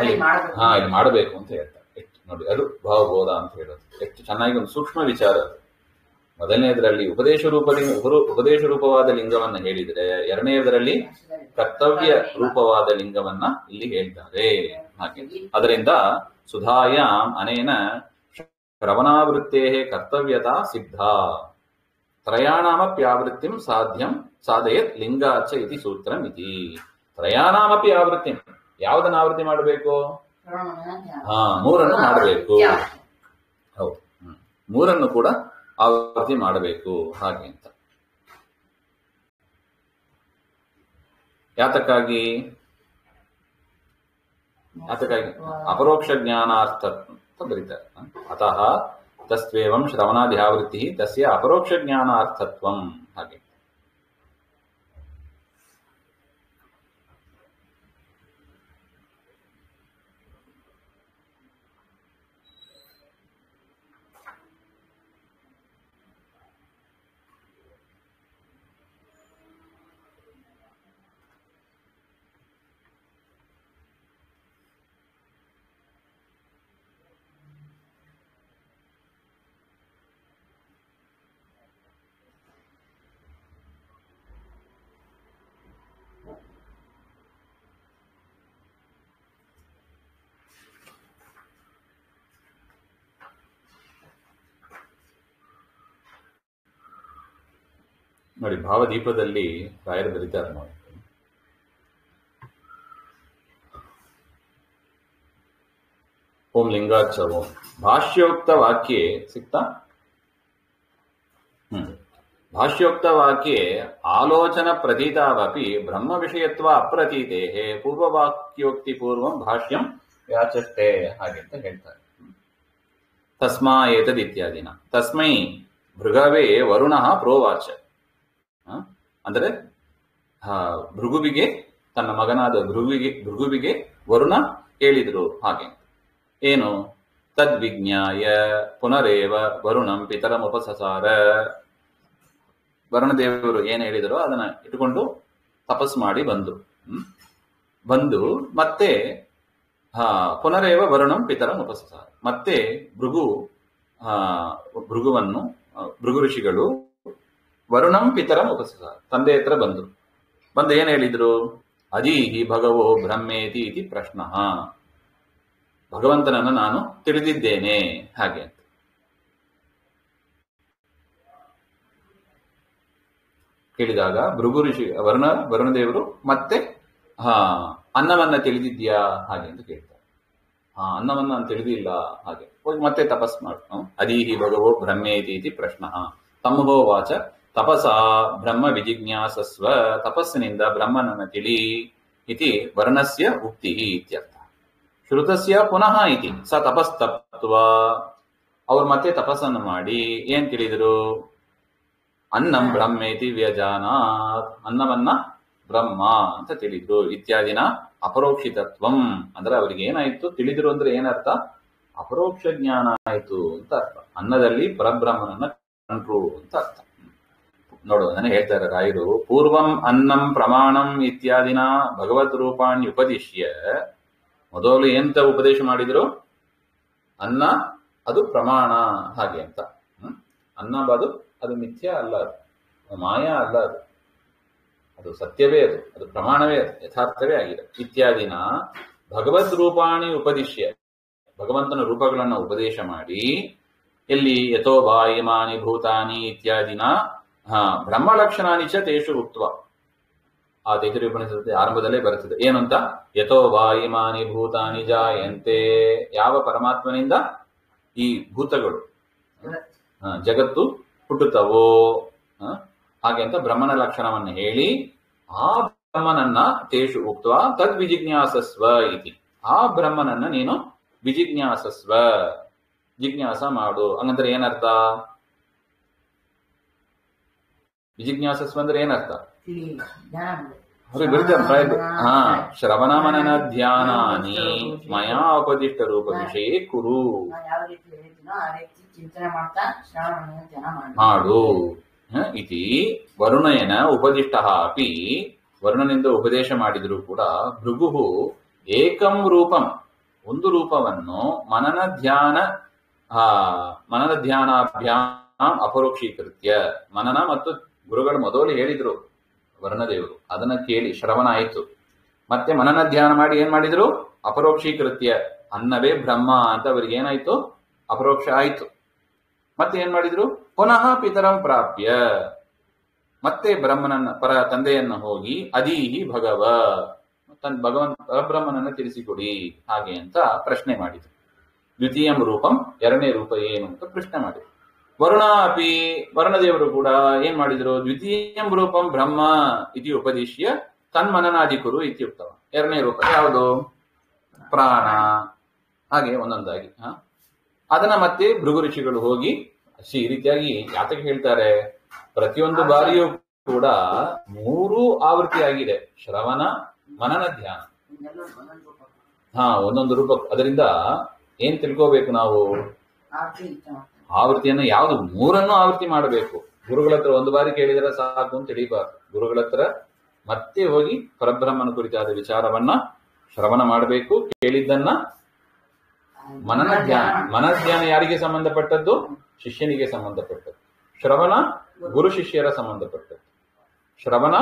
Speaker 1: ಇಲ್ಲಿ ಮಾಡಬೇಕು ಅಂತ ಹೇಳ್ತಾರೆ. ನೋಡಿ, ಅದು ಭಾವಬೋಧ ಅಂತ ಹೇಳೋದು ಎಷ್ಟು ಚೆನ್ನಾಗಿ ಒಂದು ಸೂಕ್ಷ್ಮ ವಿಚಾರ. ಮೊದಲನೇದರಲ್ಲಿ ಉಪದೇಶ ರೂಪವಾದ ಲಿಂಗವನ್ನ ಹೇಳಿದರೆ, ಎರಡನೆಯದರಲ್ಲಿ ಕರ್ತವ್ಯ ರೂಪವಾದ ಲಿಂಗವನ್ನ ಇಲ್ಲಿ ಹೇಳ್ತಾರೆ ಹಾಗೆ. ಅದರಿಂದ ಸುಧಾಯಾಂ ಅನೇನ ಶ್ರವಣಾವೃತ್ತೇ ಕರ್ತವ್ಯತಾ ಸಿದ್ಧ ತ್ರಯಾಣಾಮಪ್ಯಾವೃತ್ತಿಂ ಸಾಧಯತ್ ಲಿಂಗಾಚ್ಛ ಇತಿ ಸೂತ್ರಂ ಇತಿ. ತ್ರಯಾಣಾಮಪಿ ಆವೃತ್ತಿಂ, ಯಾವುದನ್ನ ಆವೃತ್ತಿ ಮಾಡಬೇಕು? ಮೂರನ್ನು ಮಾಡಬೇಕು. ಹೌದು, ಮೂರನ್ನು ಕೂಡ ಆವೃತ್ತಿ ಮಾಡಬೇಕು ಹಾಗೆ ಅಂತ. ಯಾತಕ್ಕಾಗಿ ಅಪರೋಕ್ಷ ಜ್ಞಾನಾರ್ಥ ಅಂತ ಬರೀತಾರೆ. ಅತಃ ತಸ್ವೇವಂ ಶ್ರವಣಾದ್ಯಾವೃತ್ತಿ ತಸ್ಯ ಅಪರೋಕ್ಷ ಜ್ಞಾನಾರ್ಥತ್ವಂ ಹಾಗೆ. ನೋಡಿ, ಭಾವದೀಪದಲ್ಲಿ ರಾಯರು ಬರೀತಾರೆ ನೋಡಿ. ಓಂ ಲಿಂಗಾಚ್ಛ ಓಂ. ಭಾಷ್ಯೋಕ್ತ ವಾಕ್ಯೆ ಸಿಕ್ತಾ? ಭಾಷ್ಯೋಕ್ತ ವಾಕ್ಯೆ ಆಲೋಚನ ಪ್ರತೀತಾವಪಿ ಬ್ರಹ್ಮ ವಿಷಯತ್ವ ಅಪ್ರತೀತೆ ಪೂರ್ವವಾಕ್ಯೋಕ್ತಿ ಪೂರ್ವಂ ಭಾಷ್ಯಂ ವ್ಯಾಚಷ್ಟೇ ಹಾಗೆ ಅಂತ ಹೇಳ್ತಾರೆ. ತಸ್ಮಾ ಏತದ್ ಇತ್ಯಾದಿನ ತಸ್ಮೈ ಭೃಗವೇ ವರುಣ ಪ್ರೋವಾಚ. ಅಂದರೆ ಭೃಗುವಿಗೆ, ತನ್ನ ಮಗನಾದ ಭೃಗುವಿಗೆ ವರುಣ ಹೇಳಿದ್ರು ಹಾಗೆ. ಏನು? ತದ್ವಿಜ್ಞಾಯ ಪುನರೇವ ವರುಣಂ ಪಿತರಮುಪಸಸಾರ. ವರುಣದೇವರು ಏನು ಹೇಳಿದರೋ ಅದನ್ನ ಇಟ್ಟುಕೊಂಡು ತಪಸ್ಸು ಮಾಡಿ ಬಂದು ಮತ್ತೆ ಪುನರೇವ ವರುಣಂ ಪಿತರಮುಪಸಸಾರ. ಮತ್ತೆ ಭೃಗು ಋಷಿಗಳು ವರುಣಂ ಪಿತರಂ ಉಪಸಸಾರ ತಂದೆ ಹತ್ರ ಬಂದು ಏನ್ ಹೇಳಿದ್ರು? ಅದೀಹಿ ಭಗವೋ ಬ್ರಹ್ಮೇತಿ ಇತಿ ಪ್ರಶ್ನ. ಭಗವಂತನನ್ನು ನಾನು ತಿಳಿದಿದ್ದೇನೆ ಹಾಗೆ ಅಂತ. ಕೇಳಿದಾಗ ಭೃಗು ಋಷಿ ವರುಣದೇವರು ಮತ್ತೆ ಅನ್ನವನ್ನ ತಿಳಿದಿದ್ಯಾ ಹಾಗೆ ಅಂತ ಕೇಳ್ತಾರೆ. ಅನ್ನವನ್ನ ನಾನು ತಿಳಿದಿಲ್ಲ ಹಾಗೆ. ಹೋಗಿ ಮತ್ತೆ ತಪಸ್ ಮಾಡು. ಅದೀಹಿ ಭಗವೋ ಬ್ರಹ್ಮೇತಿ ಇತಿ ಪ್ರಶ್ನ. ತಮ್ಮಹೋ ವಾಚ ತಪಸ ಬ್ರಹ್ಮ ವಿಜಿಜ್ಞಾಸಸ್ವ. ತಪಸ್ಸಿನಿಂದ ಬ್ರಹ್ಮನನ್ನ ತಿಳಿ ಇತಿ ವರ್ಣಸ್ಯ ಉಕ್ತಿ ಇತ್ಯರ್ಥ. ಶ್ರುತಸ್ಯ ಪುನಃ ಇತಿ ಸ ತಪಸ್ತಪ್ತ್ವ. ಅವ್ರು ಮತ್ತೆ ತಪಸ್ಸನ್ನು ಮಾಡಿ ಏನ್ ತಿಳಿದ್ರು? ಅನ್ನಂ ಬ್ರಹ್ಮೇತಿ ವ್ಯಜಾನಾತ್. ಅನ್ನವನ್ನ ಬ್ರಹ್ಮ ಅಂತ ತಿಳಿದ್ರು. ಇತ್ಯಾದಿನ ಅಪರೋಕ್ಷಿತತ್ವಂ. ಅಂದ್ರೆ ಅವರಿಗೆ ಏನಾಯ್ತು? ತಿಳಿದ್ರು ಅಂದ್ರೆ ಏನರ್ಥ? ಅಪರೋಕ್ಷ ಜ್ಞಾನ ಆಯ್ತು ಅಂತ ಅರ್ಥ. ಅನ್ನದಲ್ಲಿ ಪರಬ್ರಹ್ಮನನ್ನ ಕಂಡ್ರು ಅಂತ ಅರ್ಥ. ನೋಡು, ನನಗೆ ಹೇಳ್ತಾರೆ ರಾಯರು, ಪೂರ್ವಂ ಅನ್ನಂ ಪ್ರಮಾಣಂ ಇತ್ಯಾದಿನ ಭಗವದ್ ರೂಪಾಣಿ ಉಪದಿಶ್ಯ. ಮೊದಲು ಎಂತ ಉಪದೇಶ ಮಾಡಿದ್ರು? ಅನ್ನ ಅದು ಪ್ರಮಾಣ ಹಾಗೆ ಅಂತ. ಅನ್ನ ಅದು ಮಿಥ್ಯ ಅಲ್ಲ, ಅದು ಮಾಯಾ ಅಲ್ಲ, ಅದು ಸತ್ಯವೇ, ಅದು ಪ್ರಮಾಣವೇ, ಯಥಾರ್ಥವೇ ಆಗಿದೆ. ಇತ್ಯಾದಿನ ಭಗವದ್ ರೂಪಾಣಿ ಉಪದಿಶ್ಯ. ಭಗವಂತನ ರೂಪಗಳನ್ನು ಉಪದೇಶ ಮಾಡಿ ಎಲ್ಲಿ ಯಥೋ ವಾಯಿಮಾನಿ ಭೂತಾನಿ ಇತ್ಯಾದಿನ ಬ್ರಹ್ಮಲಕ್ಷಣಾನಿ ಚ ತೇಷು ಉಕ್ತ್ವ. ಆ ತೈತರೀಯ ಉಪನಿಷತ್ತು ಆರಂಭದಲ್ಲೇ ಬರುತ್ತದೆ. ಏನಂತ? ಯಥೋ ವಾಯಿಮಾನಿ ಭೂತಾನಿ ಜಾಯಂತೆ. ಯಾವ ಪರಮಾತ್ಮನಿಂದ ಈ ಭೂತಗಳು ಜಗತ್ತು ಹುಟ್ಟುತ್ತವೋ ಹಾಗೆ ಅಂತ ಬ್ರಹ್ಮನ ಲಕ್ಷಣವನ್ನು ಹೇಳಿ ಆ ಬ್ರಹ್ಮನನ್ನ ತೇಷು ಉಕ್ತ್ವ ತದ್ ವಿಜಿಜ್ಞಾಸಸ್ವ ಇತಿ. ಆ ಬ್ರಹ್ಮನನ್ನ ನೀನು ವಿಜಿಜ್ಞಾಸಸ್ವ, ಜಿಜ್ಞಾಸ ಮಾಡು. ಹಂಗಂದ್ರೆ ಏನರ್ಥ? ವಿಜಿಜ್ಞಾಸಸ್ವ ಅಂದ್ರೆ ಏನರ್ಥ? ಶ್ರವಣ ಮನನ ಧ್ಯಾನಾನಿ ಮಯಾ ಉಪದಿಷ್ಟ ರೂಪ ವಿಷಯ ಕುರು. ಮಾಡು ಇತಿ ವರುಣೇನ ಉಪದಿಷ್ಟ ಅಪಿ. ವರುಣನಿಂದ ಉಪದೇಶ ಮಾಡಿದ್ರು ಕೂಡ ಭೃಗು ಏಕಂ ರೂಪಂ, ಒಂದು ರೂಪವನ್ನು ಮನನ ಧ್ಯಾನಾಭ್ಯಾಂ ಅಪರೋಕ್ಷೀಕೃತ್ಯ. ಮನನ ಮತ್ತು ಗುರುಗಳು ಮೊದಲು ಹೇಳಿದ್ರು ವರ್ಣದೇವರು, ಅದನ್ನ ಕೇಳಿ ಶ್ರವಣ ಆಯಿತು. ಮತ್ತೆ ಮನನ ಧ್ಯಾನ ಮಾಡಿ ಏನ್ ಮಾಡಿದ್ರು? ಅಪರೋಕ್ಷೀಕೃತ್ಯ. ಅನ್ನವೇ ಬ್ರಹ್ಮ ಅಂತ ಅವ್ರಿಗೆ ಏನಾಯ್ತು? ಅಪರೋಕ್ಷ ಆಯ್ತು. ಮತ್ತೆ ಏನ್ ಮಾಡಿದ್ರು? ಪುನಃ ಪಿತರಂ ಪ್ರಾಪ್ಯ. ಮತ್ತೆ ಬ್ರಹ್ಮನನ್ನ ತಂದೆಯನ್ನ ಹೋಗಿ ಅದೀಹಿ ಭಗವ, ಭಗವಂತ ಪರಬ್ರಹ್ಮನನ್ನ ತಿಳಿಸಿಕೊಡಿ ಹಾಗೆ ಅಂತ ಪ್ರಶ್ನೆ ಮಾಡಿದ್ರು. ದ್ವಿತೀಯಂ ರೂಪಂ, ಎರಡನೇ ರೂಪ ಏನು ಅಂತ ಪ್ರಶ್ನೆ ಮಾಡಿದ್ರು. ವರುಣ ಅಪಿ, ವರುಣದೇವರು ಕೂಡ ಏನ್ ಮಾಡಿದ್ರು? ದ್ವಿತೀಯಂ ರೂಪಂ ಬ್ರಹ್ಮ ಇತಿ ಉಪದಿಶ್ಯ ತನ್ಮನನಾದಿಕುರು ಇತ್ಯುಕ್ತವ. ಎರಡನೇ ರೂಪ ಯಾವುದು? ಪ್ರಾಣ. ಹಾಗೆ ಒಂದೊಂದಾಗಿ ಅದನ್ನ ಮತ್ತೆ ಭೃಗು ಋಷಿಗಳು ಹೋಗಿ ಈ ರೀತಿಯಾಗಿ ಯಾತಕ್ಕೆ ಹೇಳ್ತಾರೆ? ಪ್ರತಿಯೊಂದು ಬಾರಿಯೂ ಕೂಡ 3 ಆವೃತ್ತಿ ಆಗಿದೆ. ಶ್ರವಣ, ಮನನ, ಧ್ಯಾನ. ಒಂದೊಂದು ರೂಪ. ಅದರಿಂದ ಏನ್ ತಿಳ್ಕೋಬೇಕು ನಾವು? ಆವೃತ್ತಿಯನ್ನ ಯಾವುದು? 3 ಆವೃತ್ತಿ ಮಾಡಬೇಕು. ಗುರುಗಳ ಹತ್ರ ಒಂದು ಬಾರಿ ಕೇಳಿದರೆ ಸಾಕು ಅಂತ ತಿಳಿಬಾರ್ದು. ಗುರುಗಳ ಹತ್ರ ಮತ್ತೆ ಹೋಗಿ ಪರಬ್ರಹ್ಮನ ಕುರಿತಾದ ವಿಚಾರವನ್ನ ಶ್ರವಣ ಮಾಡಬೇಕು. ಕೇಳಿದ್ದನ್ನ ಮನನ ಧ್ಯಾನ. ಮನಧ್ಯಾನ ಯಾರಿಗೆ ಸಂಬಂಧಪಟ್ಟದ್ದು? ಶಿಷ್ಯನಿಗೆ ಸಂಬಂಧಪಟ್ಟದ್ದು. ಶ್ರವಣ ಗುರು ಶಿಷ್ಯರ ಸಂಬಂಧಪಟ್ಟದ್ದು. ಶ್ರವಣ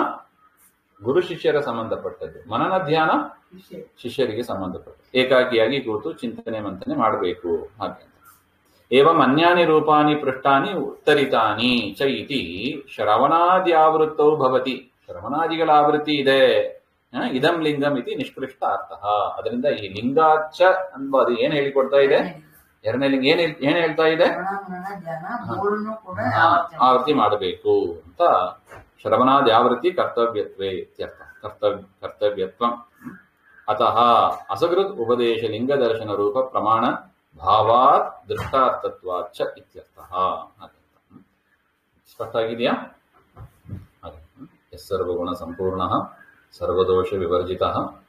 Speaker 1: ಗುರು ಶಿಷ್ಯರ ಸಂಬಂಧಪಟ್ಟದ್ದು. ಮನನ ಧ್ಯಾನ ಶಿಷ್ಯರಿಗೆ ಸಂಬಂಧಪಟ್ಟದ್ದು. ಏಕಾಕಿಯಾಗಿ ಕೂತು ಚಿಂತನೆ ಮಂಥನೆ ಮಾಡಬೇಕು ಹಾಗೆ. ಏವಂ ಅನ್ಯಾನಿ ರೂಪಾನಿ ಪೃಷ್ಟಾನಿ ಉತ್ತರಿತಾನಿ ಚ ಇತಿ ಶ್ರವಣಾದ್ಯಾವೃತ್ತೌ ಭವತಿ. ಶ್ರವಣಾದಿಗಳ ಆವೃತ್ತಿ ಇದೆ. ಇದಂ ಲಿಂಗಂ ಇತಿ ನಿಷ್ಕೃಷ್ಟ ಅರ್ಥ. ಅದರಿಂದ ಈ ಲಿಂಗಾಚ ಅನ್ಬೋದು ಏನ್ ಹೇಳಿಕೊಡ್ತಾ ಇದೆ? ಎರಡನೇ ಲಿಂಗ ಏನ್ ಹೇಳ್ತಾ ಇದೆ? ಆವೃತ್ತಿ ಮಾಡಬೇಕು ಅಂತ. ಶ್ರವಣಾದ್ಯಾವೃತ್ತಿ ಕರ್ತವ್ಯತ್ವೇ ಇತ್ಯರ್ಥ. ಕರ್ತವ್ಯತ್ವಂ. ಅತಃ ಅಸಕೃತ್ ಉಪದೇಶ ಲಿಂಗ ದರ್ಶನ ರೂಪ ಪ್ರಮಾಣ ಭಾವಾತ್ ದೃಷ್ಟಾರ್ಥತ್ವಾಚ ಇತ್ಯರ್ಥ. ಸ್ಪಷ್ಟ ಆಗಿದೆಯಾ? ಸರ್ವಗುಣ ಸಂಪೂರ್ಣ ಸರ್ವದೋಷ ವಿವರ್ಜಿತ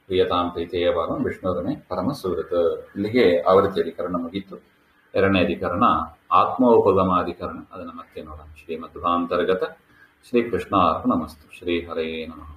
Speaker 1: ಪ್ರಿಯತಾಂ ಪ್ರೀತಿಯ ಭಾಗ ವಿಷ್ಣುರನೇ ಪರಮ ಸುಹೃತ್. ಇಲ್ಲಿಗೆ ಆವೃತ್ತಿ ಅಧಿಕರಣ ಮುಗಿತು. ಎರಡನೇ ಅಧಿಕರಣ ಆತ್ಮೋಪಗಮಾಧಿಕರಣ. ಅದನ್ನು ಮತ್ತೆ ನೋಡೋಣ. ಶ್ರೀಮಧ್ವಾಂತರ್ಗತ ಶ್ರೀಕೃಷ್ಣ ಅರ್ಪಣಮಸ್ತು. ಶ್ರೀ ಹರೇ ನಮಃ.